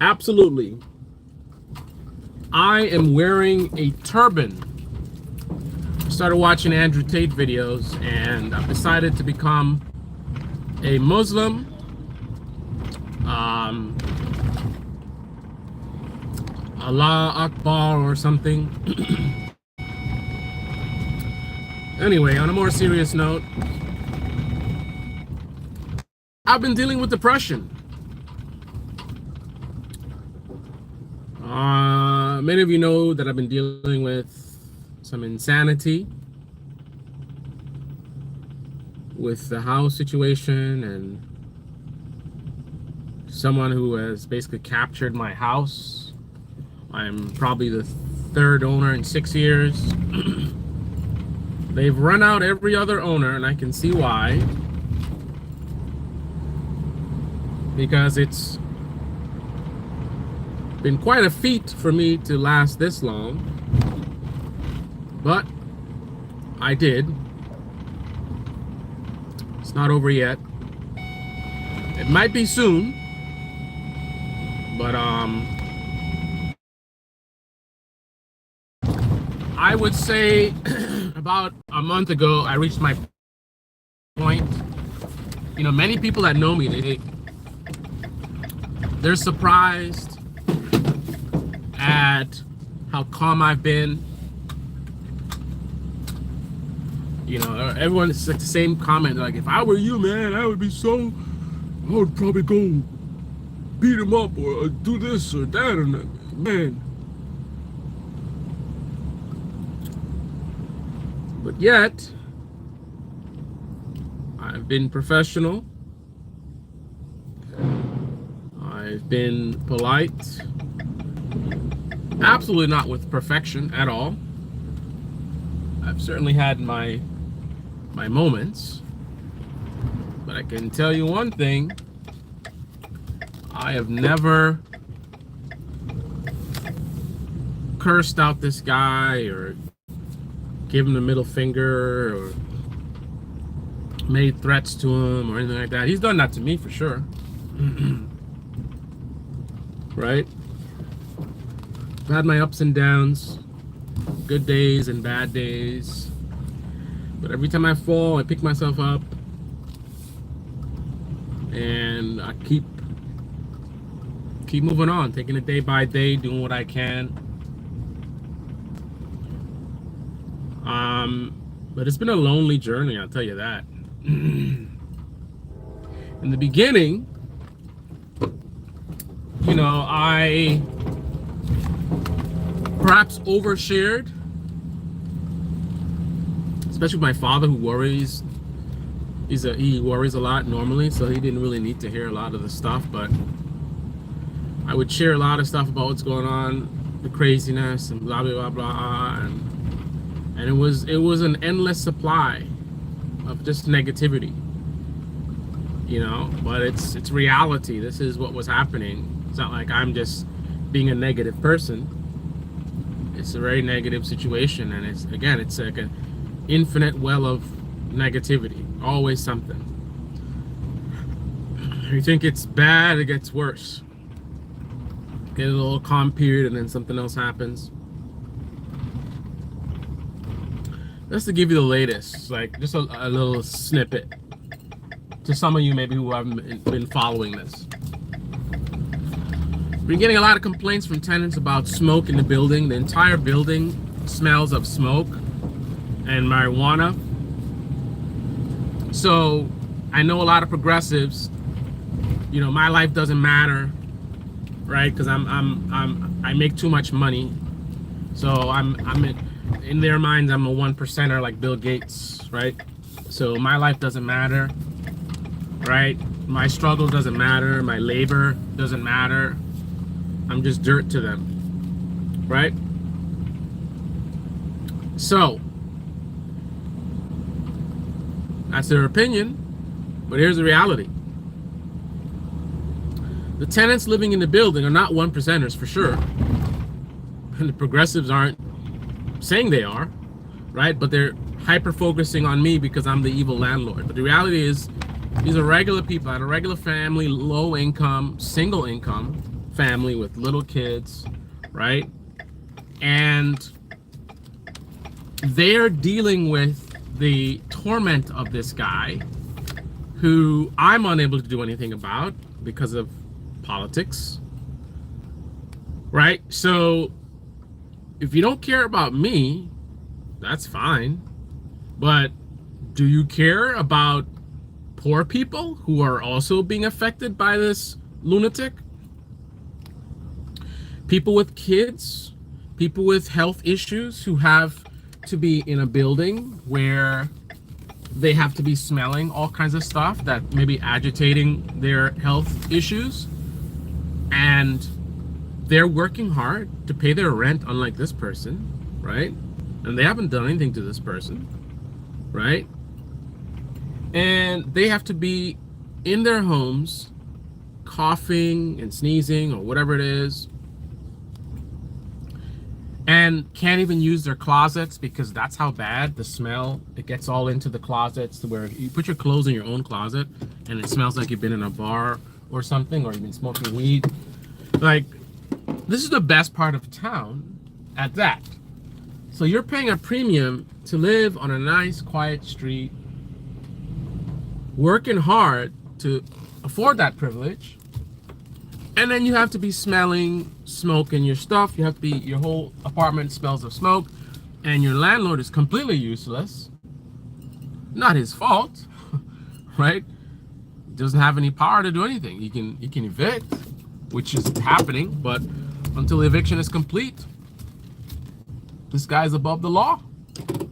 Absolutely. I am wearing a turban. I started watching Andrew Tate videos and I've decided to become a Muslim. Um, Allah Akbar or something. Anyway, on a more serious note, I've been dealing with depression. Many of you know that I've been dealing with some insanity with the house situation and someone who has basically captured my house. I'm probably the third owner in 6 years. They've run out every other owner, and I can see why. Because it's been quite a feat for me to last this long. But I did. It's not over yet. It might be soon. But I would say about a month ago I reached my point. You know, many people that know me, they're surprised at how calm I've been. You know, everyone's like the same comment, like, if I were you, man, I would probably go beat him up or do this or that, and man. But yet, I've been professional. I've been polite. Absolutely not with perfection at all. I've certainly had my moments. But I can tell you one thing. I have never cursed out this guy or given him the middle finger or made threats to him or anything like that. He's done that to me for sure. Right? I've had my ups and downs, good days and bad days. But every time I fall, I pick myself up and I keep moving on, taking it day by day, doing what I can. But it's been a lonely journey, I'll tell you that. In the beginning, you know, I perhaps overshared, especially with my father, who worries. He worries a lot normally, so he didn't really need to hear a lot of the stuff, but I would share a lot of stuff about what's going on, the craziness and blah blah blah blah, and it was an endless supply of just negativity, you know. But it's reality. This is what was happening. It's not like I'm just being a negative person. It's a very negative situation, and it's like an infinite well of negativity. Always something. You think it's bad, it gets worse. Get a little calm period, and then something else happens. Just to give you the latest, like just a little snippet to some of you maybe who haven't been following this. Been getting a lot of complaints from tenants about smoke in the building. The entire building smells of smoke and marijuana. So I know a lot of progressives, you know, my life doesn't matter, right? Because I make too much money. So I'm in their minds, I'm a 1%er like Bill Gates, right? So my life doesn't matter, right? My struggle doesn't matter. My labor doesn't matter. I'm just dirt to them, right? So that's their opinion, but here's the reality. The tenants living in the building are not 1%ers for sure. And the progressives aren't saying they are, right? But they're hyper focusing on me because I'm the evil landlord. But the reality is, these are regular people, out of regular family, low income, single income, family with little kids, right? And they're dealing with the torment of this guy who I'm unable to do anything about because of politics, right? So if you don't care about me, that's fine. But do you care about poor people who are also being affected by this lunatic? People with kids, people with health issues who have to be in a building where they have to be smelling all kinds of stuff that may be agitating their health issues, and they're working hard to pay their rent, unlike this person, right? And they haven't done anything to this person, right? And they have to be in their homes coughing and sneezing or whatever it is, and can't even use their closets because that's how bad the smell, it gets all into the closets, to where you put your clothes in your own closet and it smells like you've been in a bar or something, or you've been smoking weed. Like, this is the best part of town at that. So you're paying a premium to live on a nice quiet street, working hard to afford that privilege, and then you have to be smelling smoke in your stuff. You have to be, your whole apartment smells of smoke, and your landlord is completely useless. Not his fault, right? He doesn't have any power to do anything. He can evict, which is happening, but until the eviction is complete, this guy's above the law,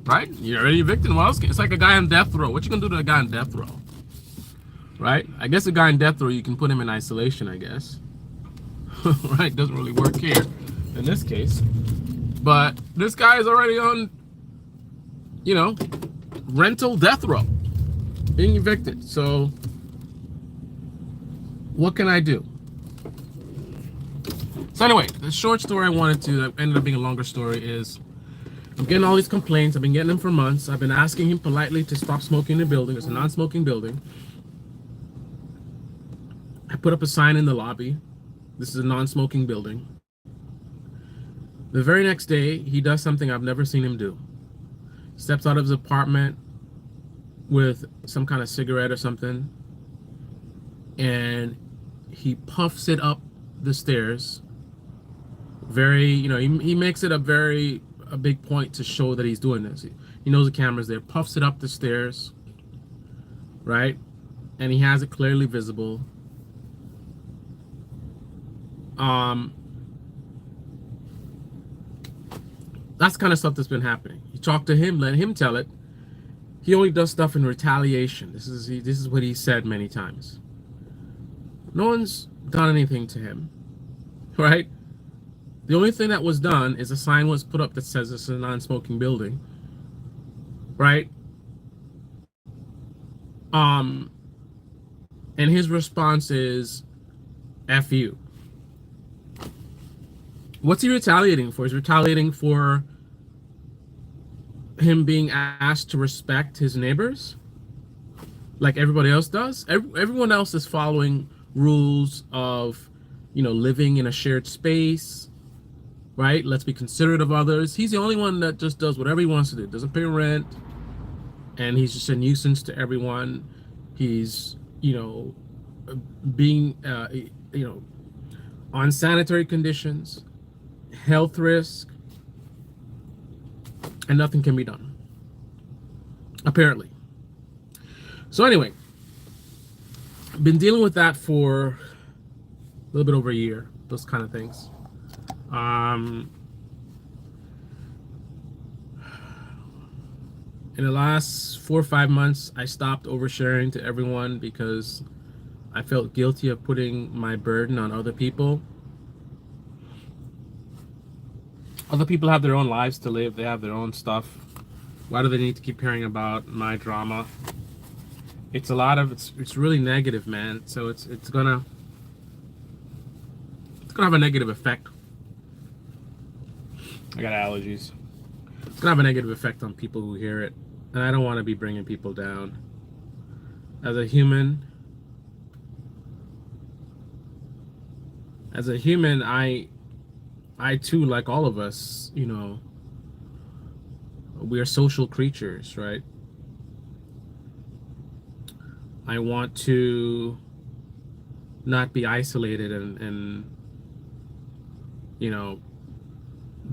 right? You're already evicted. What else? It's like a guy on death row. What you gonna do to a guy on death row, right? I guess a guy on death row, you can put him in isolation, I guess. Right? Doesn't really work here in this case, but this guy is already on, you know, rental death row, being evicted. So what can I do? So anyway, the short story I wanted to, that ended up being a longer story, is I'm getting all these complaints. I've been getting them for months. I've been asking him politely to stop smoking in the building. It's a non-smoking building. I put up a sign in the lobby. This is a non-smoking building. The very next day, he does something I've never seen him do. Steps out of his apartment with some kind of cigarette or something, and he puffs it up the stairs. Very, you know, he makes it a big point to show that he's doing this. He knows the camera's there. Puffs it up the stairs, right? And he has it clearly visible. That's the kind of stuff that's been happening. You talk to him, let him tell it. He only does stuff in retaliation. This is what he said many times. No one's done anything to him, right? The only thing that was done is a sign was put up that says it's a non-smoking building, right? And his response is, F you. What's he retaliating for? He's retaliating for him being asked to respect his neighbors like everybody else does. Everyone else is following rules of, you know, living in a shared space, right? Let's be considerate of others. He's the only one that just does whatever he wants to do. Doesn't pay rent, and he's just a nuisance to everyone. He's, you know, being, you know, on sanitary conditions, health risk, and nothing can be done, apparently. So anyway, been dealing with that for a little bit over a year, those kind of things. In the last 4 or 5 months, I stopped oversharing to everyone because I felt guilty of putting my burden on other people. Other people have their own lives to live. They have their own stuff. Why do they need to keep hearing about my drama? It's a lot of, it's really negative, man. So it's gonna have a negative effect. I got allergies. It's gonna have a negative effect on people who hear it, and I don't want to be bringing people down. As a human, as a human, I too, like all of us, we are social creatures, right? I want to not be isolated and you know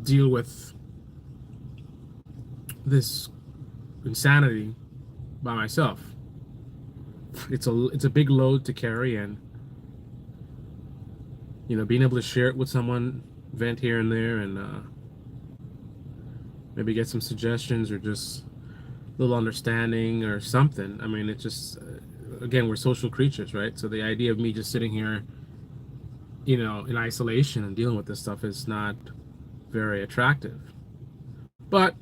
deal with this insanity by myself. It's a big load to carry, and being able to share it with someone, vent here and there, and maybe get some suggestions or just a little understanding or something. I mean, it just again, we're social creatures, right? So the idea of me just sitting here, in isolation and dealing with this stuff is not very attractive. But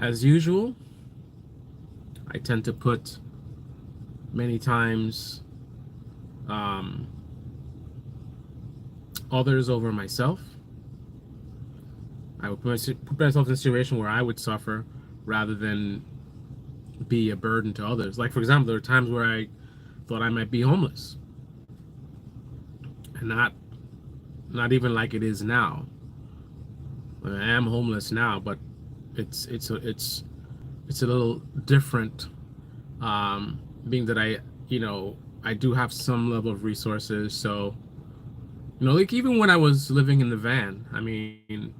as usual, I tend to put many times others over myself. I would put myself in a situation where I would suffer rather than be a burden to others. Like, for example, there were times where I thought I might be homeless, and not even like it is now. I am homeless now, but it's a little different, being that I do have some level of resources. So like even when I was living in the van, I mean,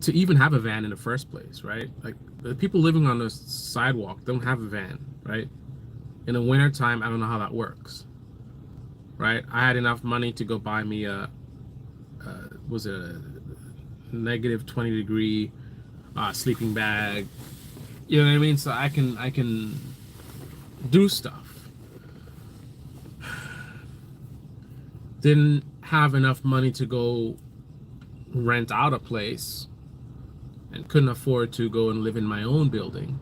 to even have a van in the first place, right? Like the people living on the sidewalk don't have a van, right? In the wintertime, I don't know how that works, right? I had enough money to go buy me was a negative 20-degree sleeping bag. You know what I mean? So I can do stuff. Didn't have enough money to go rent out a place, and couldn't afford to go and live in my own building.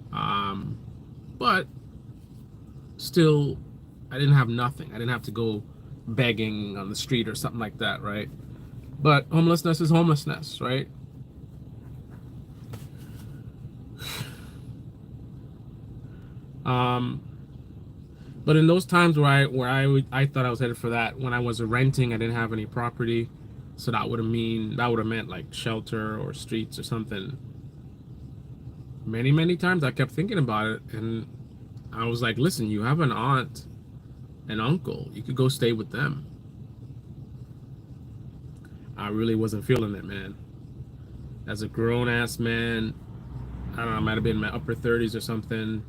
But still, I didn't have nothing. I didn't have to go begging on the street or something like that, right? But homelessness is homelessness, right? But in those times where I thought I was headed for that, when I was renting, I didn't have any property, so that would have meant like shelter or streets or something. Many times I kept thinking about it, and I was like, listen, you have an aunt and uncle, you could go stay with them. I really wasn't feeling it, man. As a grown-ass man, I don't know, I might have been in my upper 30s or something,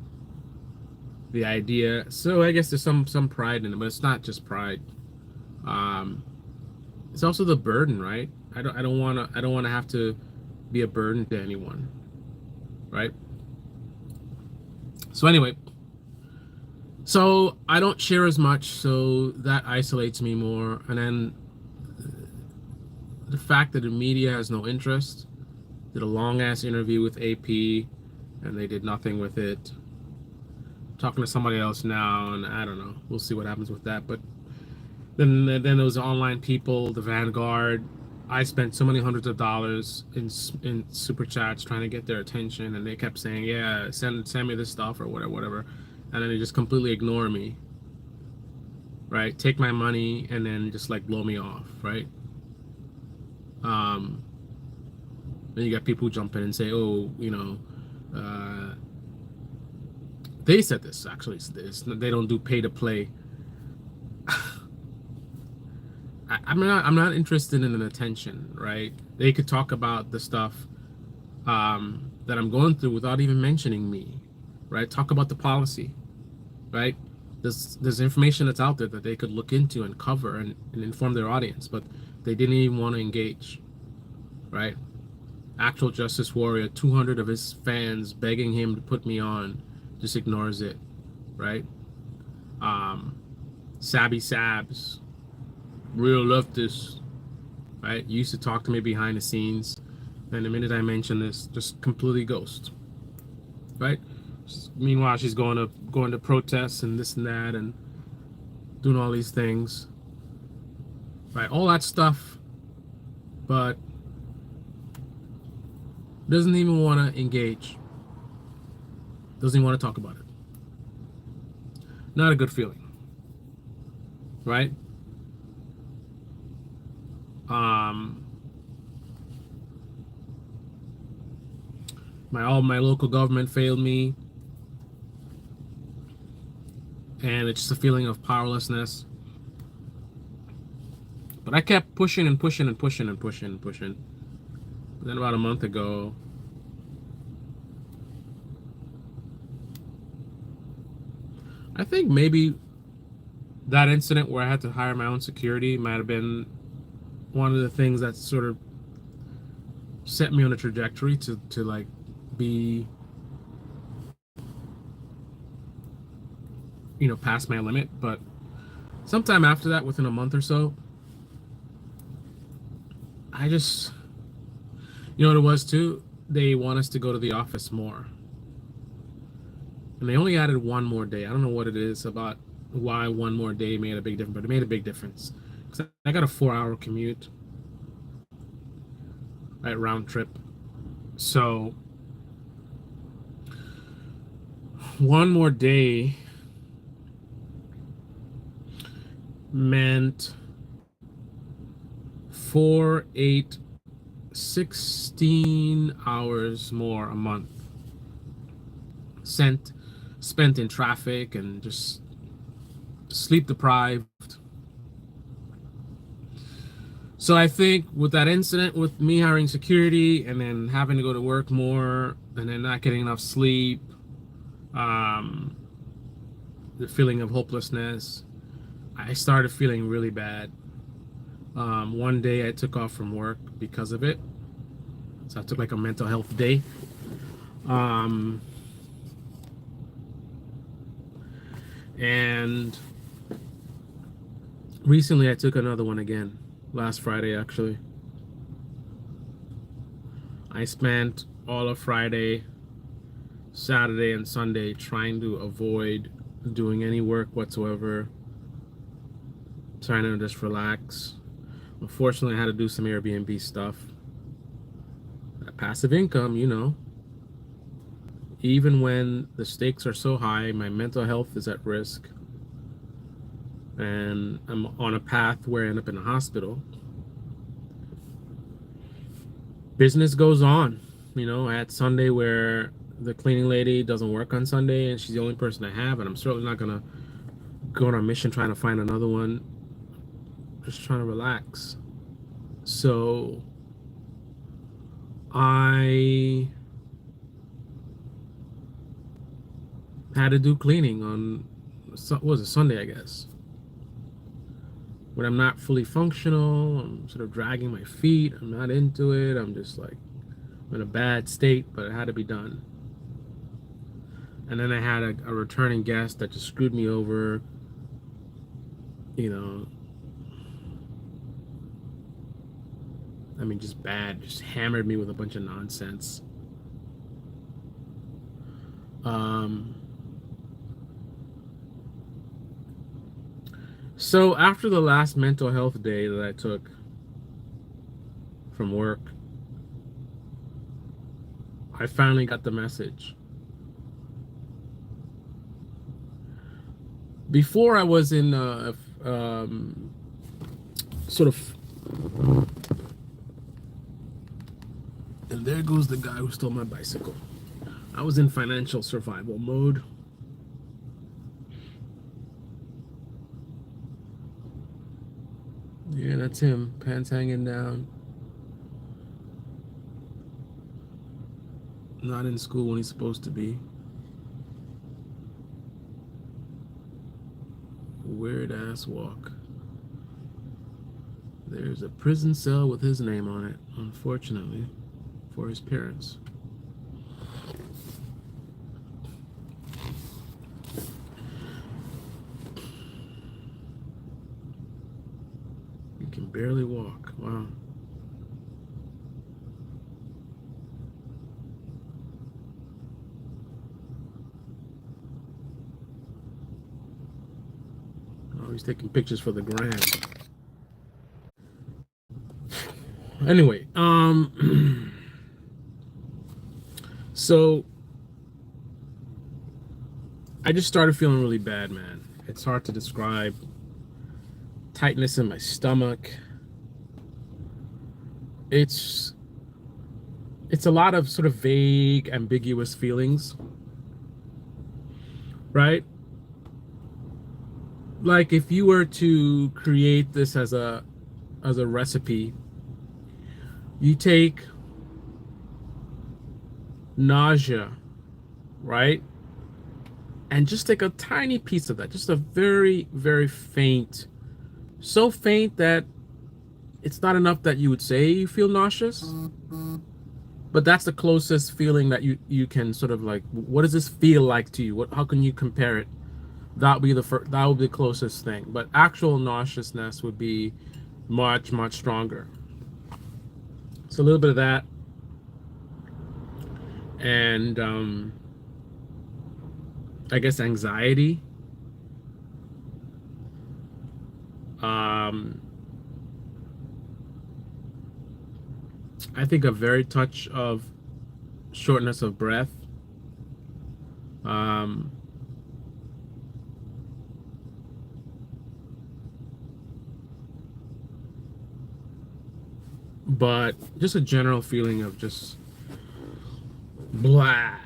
the idea, so I guess there's some pride in it, but it's not just pride. It's also the burden, right? I don't want to have to be a burden to anyone, right? So anyway, so I don't share as much, so that isolates me more. And then the fact that the media has no interest. Did a long ass interview with AP, and they did nothing with it. Talking to somebody else now, and I don't know. We'll see what happens with that. But then those online people, the Vanguard. I spent so many hundreds of dollars in super chats trying to get their attention, and they kept saying, "Yeah, send me this stuff or whatever," and then they just completely ignore me. Right? Take my money and then just like blow me off. Right? Then you got people who jump in and say, "Oh, they said this actually. They don't do pay to play." I'm not interested in an attention, right? They could talk about the stuff that I'm going through without even mentioning me, right? Talk about the policy, right? There's information that's out there that they could look into and cover and inform their audience, but they didn't even want to engage, right? Actual Justice Warrior, 200 of his fans begging him to put me on, just ignores it, right? Sabby Sabs, real leftist, right? Used to talk to me behind the scenes, and the minute I mention this, just completely ghost, right? Meanwhile, she's going to protests and this and that, and doing all these things, right? All that stuff, but doesn't even want to engage. Doesn't even want to talk about it. Not a good feeling. right? Um, all my local government failed me, and it's just a feeling of powerlessness. But I kept pushing and pushing and pushing and pushing and pushing. And then about a month ago, I think maybe that incident where I had to hire my own security might have been one of the things that sort of set me on a trajectory to like be, past my limit. But sometime after that, within a month or so, I just, what it was too, they want us to go to the office more, and they only added one more day. I don't know what it is about why one more day made a big difference, but it made a big difference because I got a 4-hour commute, right, round trip. So one more day meant 4, 8, 16 hours more a month spent in traffic and just sleep deprived. So I think with that incident, with me hiring security and then having to go to work more and then not getting enough sleep, the feeling of hopelessness, I started feeling really bad. One day I took off from work because of it. So I took like a mental health day. And recently I took another one again. Last Friday, actually. I spent all of Friday, Saturday, and Sunday trying to avoid doing any work whatsoever, trying to just relax. Unfortunately, I had to do some Airbnb stuff. Passive income, even when the stakes are so high, my mental health is at risk, and I'm on a path where I end up in a hospital. Business goes on. I had Sunday where the cleaning lady doesn't work on Sunday, and she's the only person I have, and I'm certainly not gonna go on a mission trying to find another one. Just trying to relax. So I had to do cleaning on, what was it, Sunday, I guess. When I'm not fully functional, I'm sort of dragging my feet. I'm not into it. I'm just like in a bad state, but it had to be done. And then I had a returning guest that just screwed me over. I mean, just bad. Just hammered me with a bunch of nonsense. So after the last mental health day that I took from work, I finally got the message. Before I was in sort of, and there goes the guy who stole my bicycle. I was in financial survival mode. Yeah, that's him, pants hanging down. Not in school when he's supposed to be. Weird ass walk. There's a prison cell with his name on it, unfortunately, for his parents. He can barely walk. Wow. Oh, he's taking pictures for the gram. Anyway, so I just started feeling really bad, man. It's hard to describe. tightness in my stomach. It's a lot of sort of vague, ambiguous feelings, right? Like if you were to create this as a recipe, you take nausea, right? And just take a tiny piece of that, just a very, very faint, so faint that it's not enough that you would say you feel nauseous, but that's the closest feeling that you can sort of like, what does this feel like to you? How can you compare it? That would be that would be the closest thing. But actual nauseousness would be much, much stronger. So a little bit of that. And I guess anxiety. I think a very touch of shortness of breath. But just a general feeling of just blah. I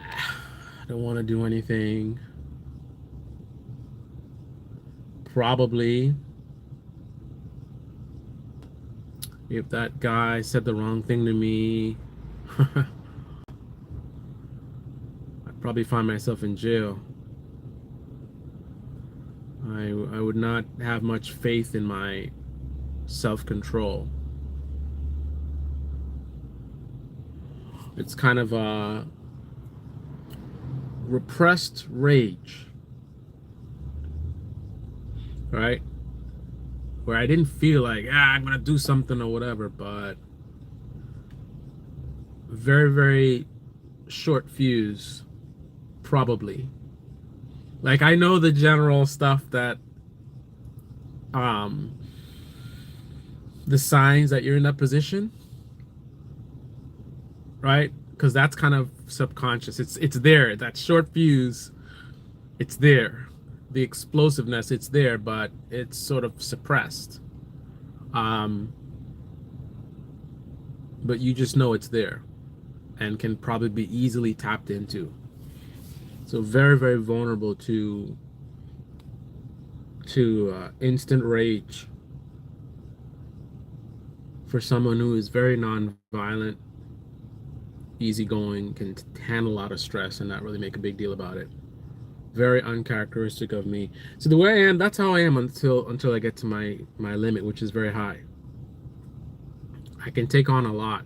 don't want to do anything. Probably if that guy said the wrong thing to me, I'd probably find myself in jail. I would not have much faith in my self-control. It's kind of a repressed rage, right? Where I didn't feel like, I'm gonna do something or whatever, but very, very short fuse, probably. Like I know the general stuff that the signs that you're in that position, right? Because that's kind of subconscious. It's there. That short fuse, it's there. The explosiveness, it's there, but it's sort of suppressed. But you just know it's there and can probably be easily tapped into. So very, very vulnerable to instant rage for someone who is very non-violent, easygoing, can handle a lot of stress and not really make a big deal about it. Very uncharacteristic of me. So the way I am, that's how I am until I get to my limit, which is very high. I can take on a lot,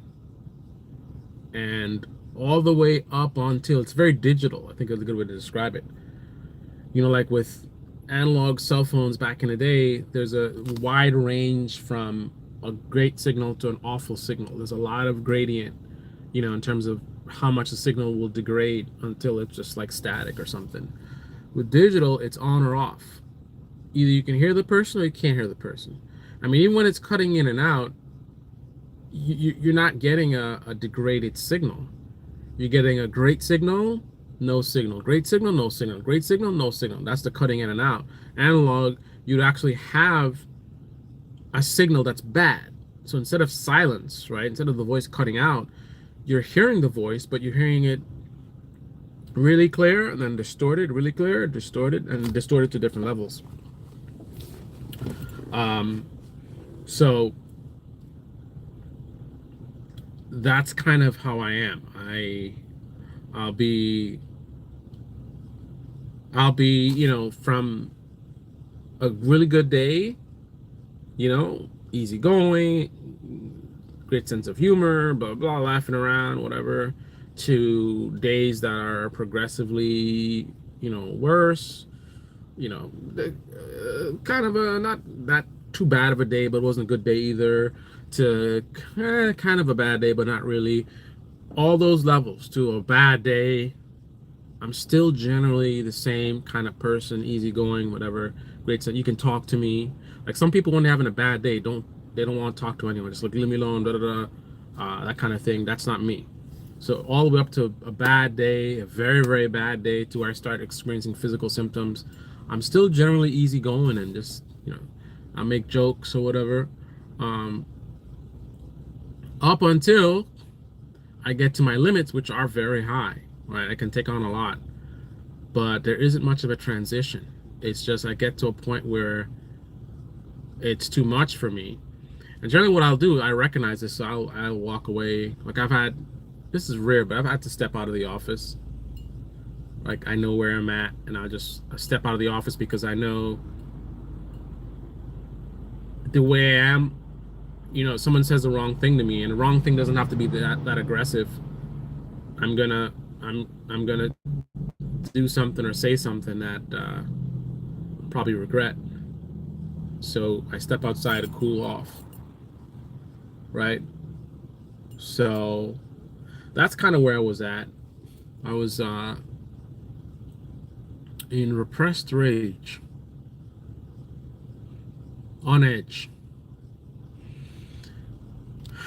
and all the way up until it's very digital. I think is a good way to describe it. You know, like with analog cell phones back in the day, there's a wide range from a great signal to an awful signal. There's a lot of gradient, you know, in terms of how much the signal will degrade until it's just like static or something. With digital, it's on or off. Either you can hear the person or you can't hear the person. I mean, even when it's cutting in and out, you're not getting a degraded signal. You're getting a great signal, no signal. Great signal, no signal. Great signal, no signal. That's the cutting in and out. Analog, you'd actually have a signal that's bad. So instead of silence, right, instead of the voice cutting out, you're hearing the voice, but you're hearing it really clear and then distorted, really clear, distorted, and distorted to different levels. So that's kind of how I am. I'll be, you know, from a really good day, you know, easygoing, great sense of humor, blah, blah, laughing around, whatever, to days that are progressively, you know, worse, you know, kind of a not that too bad of a day, but it wasn't a good day either, to kind of a bad day, but not really. All those levels to a bad day. I'm still generally the same kind of person, easygoing, whatever. Great sense. You can talk to me. Like some people, when they're having a bad day, they don't want to talk to anyone. Just like, leave me alone, da da da, that kind of thing. That's not me. So all the way up to a bad day, a very, very bad day, to where I start experiencing physical symptoms, I'm still generally easygoing and just, you know, I make jokes or whatever. Um, Up until I get to my limits, which are very high, right? I can take on a lot, but there isn't much of a transition. It's just I get to a point where it's too much for me. And generally what I'll do, I recognize this, so I'll walk away. Like this is rare, but I've had to step out of the office. Like I know where I'm at, and I step out of the office because I know the way I am. Someone says the wrong thing to me, and the wrong thing doesn't have to be that aggressive. I'm gonna do something or say something that I'll probably regret. So I step outside to cool off, right? So that's kind of where I was at. I was in repressed rage, on edge.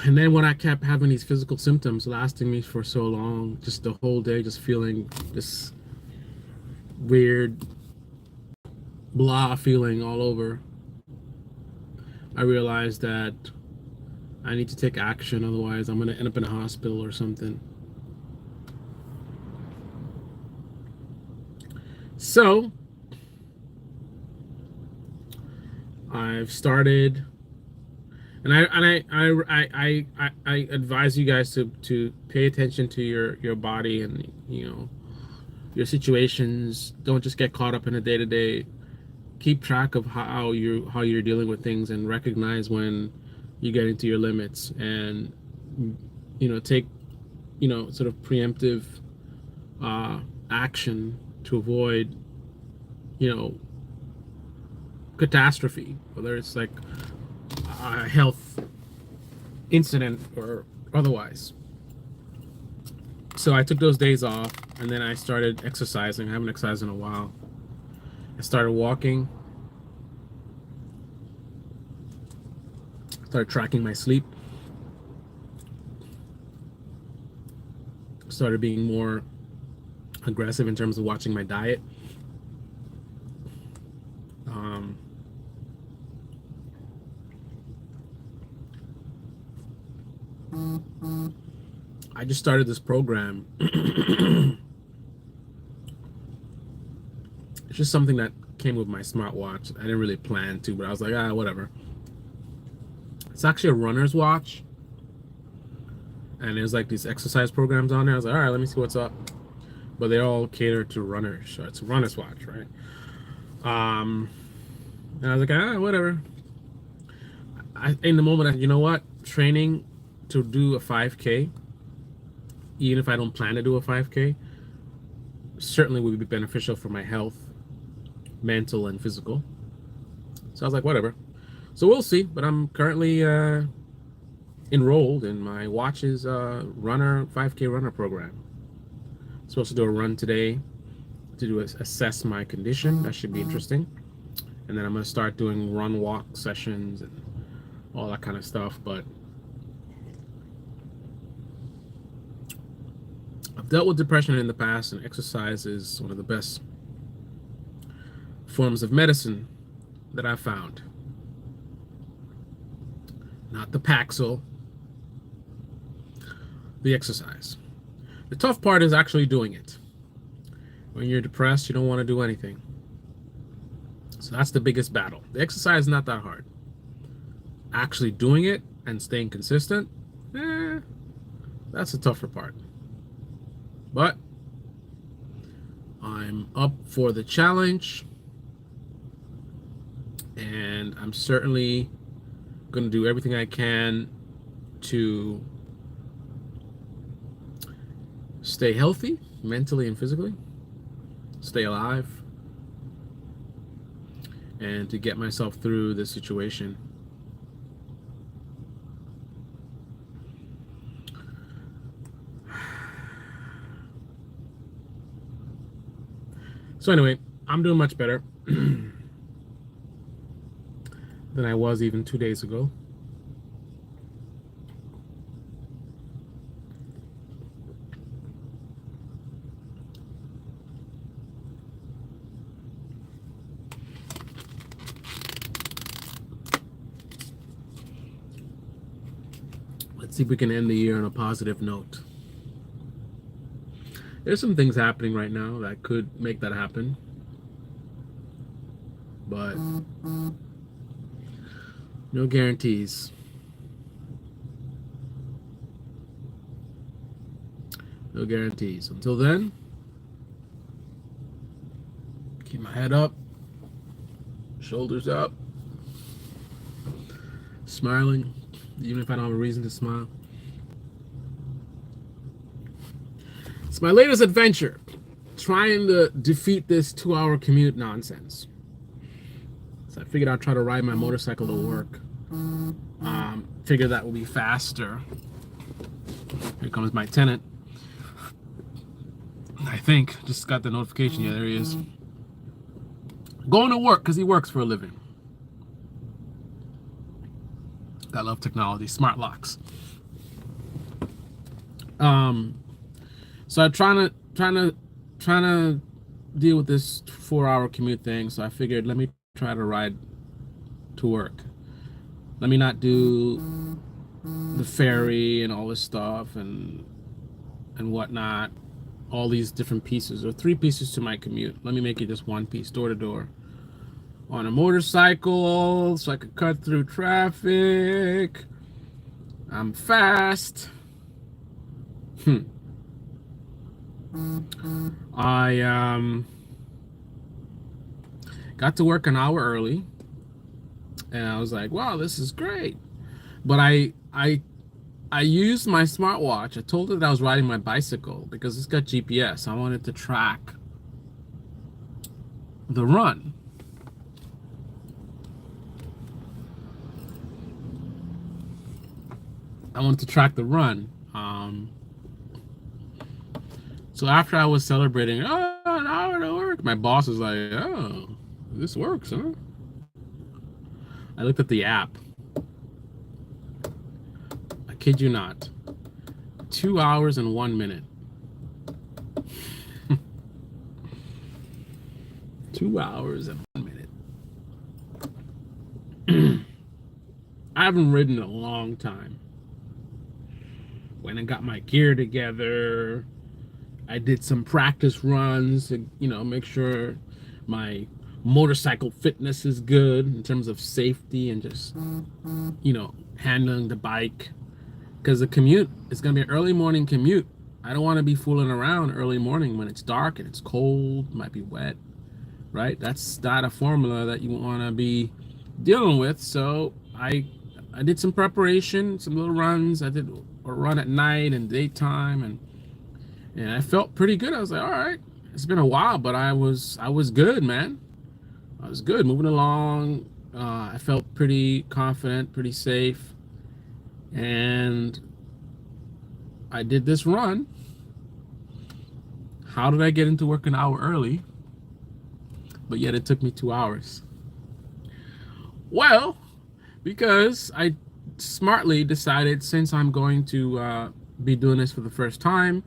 And then when I kept having these physical symptoms lasting me for so long, just the whole day, just feeling this weird blah feeling all over, I realized that I need to take action, otherwise I'm going to end up in a hospital or something. So I've started, and I advise you guys to pay attention to your body and your situations. Don't just get caught up in the day-to-day. Keep track of how you're dealing with things, and recognize when you get into your limits, and take sort of preemptive action to avoid catastrophe, whether it's like a health incident or otherwise. So I took those days off, and then I started exercising. I haven't exercised in a while. I started walking, started tracking my sleep, started being more aggressive in terms of watching my diet. I just started this program. It's just something that came with my smartwatch. I didn't really plan to, but I was like, whatever. It's actually a runner's watch, and there's like these exercise programs on there. I was like, all right, let me see what's up. But they all cater to runners, so it's a runner's watch, right? And I was like, whatever. In the moment, you know what? Training to do a 5K, even if I don't plan to do a 5K, certainly would be beneficial for my health, mental and physical. So I was like, whatever. So we'll see. But I'm currently enrolled in my watch's 5K runner program. I'm supposed to do a run today to assess my condition. That should be interesting. And then I'm going to start doing run walk sessions and all that kind of stuff. But I've dealt with depression in the past, and exercise is one of the best forms of medicine that I've found. Not the Paxil, the exercise. The tough part is actually doing it. When you're depressed, you don't want to do anything. So that's the biggest battle. The exercise is not that hard. Actually doing it and staying consistent, that's the tougher part. But I'm up for the challenge, and I'm certainly going to do everything I can to stay healthy, mentally and physically, stay alive, and to get myself through this situation. So anyway, I'm doing much better than I was even 2 days ago. Let's see if we can end the year on a positive note. There's some things happening right now that could make that happen, but no guarantees. No guarantees. Until then, keep my head up, shoulders up, smiling, even if I don't have a reason to smile. It's my latest adventure, trying to defeat this 2-hour commute nonsense. So I figured I'd try to ride my motorcycle to work. Figured that would be faster. Here comes my tenant. I think. Just got the notification. Yeah, there he is. Going to work because he works for a living. I love technology. Smart locks. So I'm trying to deal with this 4-hour commute thing. So I figured, let me try to ride to work. Let me not do the ferry and all this stuff and whatnot. All these different pieces, or 3 pieces to my commute. Let me make it just 1 piece, door to door, on a motorcycle, so I could cut through traffic. I'm fast. I got to work an hour early, and I was like, wow, this is great. But I used my smartwatch. I told it that I was riding my bicycle because it's got GPS. I wanted to track the run. So after I was celebrating, an hour to work, my boss was like, oh, this works, huh? I looked at the app. I kid you not. 2 hours and 1 minute. 2 hours and 1 minute. I haven't ridden in a long time. When I got my gear together, I did some practice runs to, make sure my motorcycle fitness is good in terms of safety and just, handling the bike. Because the commute is going to be an early morning commute. I don't want to be fooling around early morning when it's dark and it's cold, might be wet, right? That's not a formula that you want to be dealing with. So I did some preparation, some little runs. I did a run at night and daytime, and I felt pretty good. I was like, all right, it's been a while, but I was good, man. I was good, moving along. I felt pretty confident, pretty safe. And I did this run. How did I get into work an hour early? But yet it took me 2 hours. Well, because I smartly decided, since I'm going to be doing this for the first time,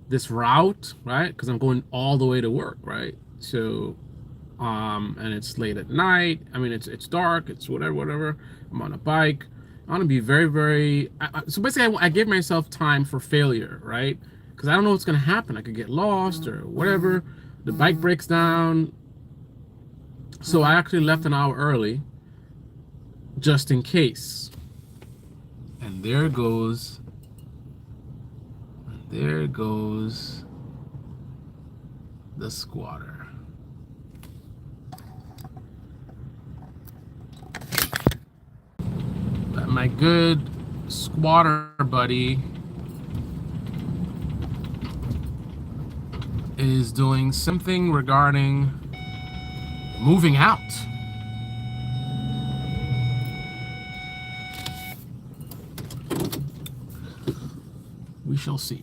this route, right? Because I'm going all the way to work, right? So, and it's late at night. I mean, it's dark. It's whatever. I'm on a bike. I want to be very, very. So basically, I gave myself time for failure, right? Because I don't know what's going to happen. I could get lost or whatever. The bike breaks down. So I actually left an hour early, just in case. And there goes the squatter. My good squatter buddy is doing something regarding moving out. We shall see.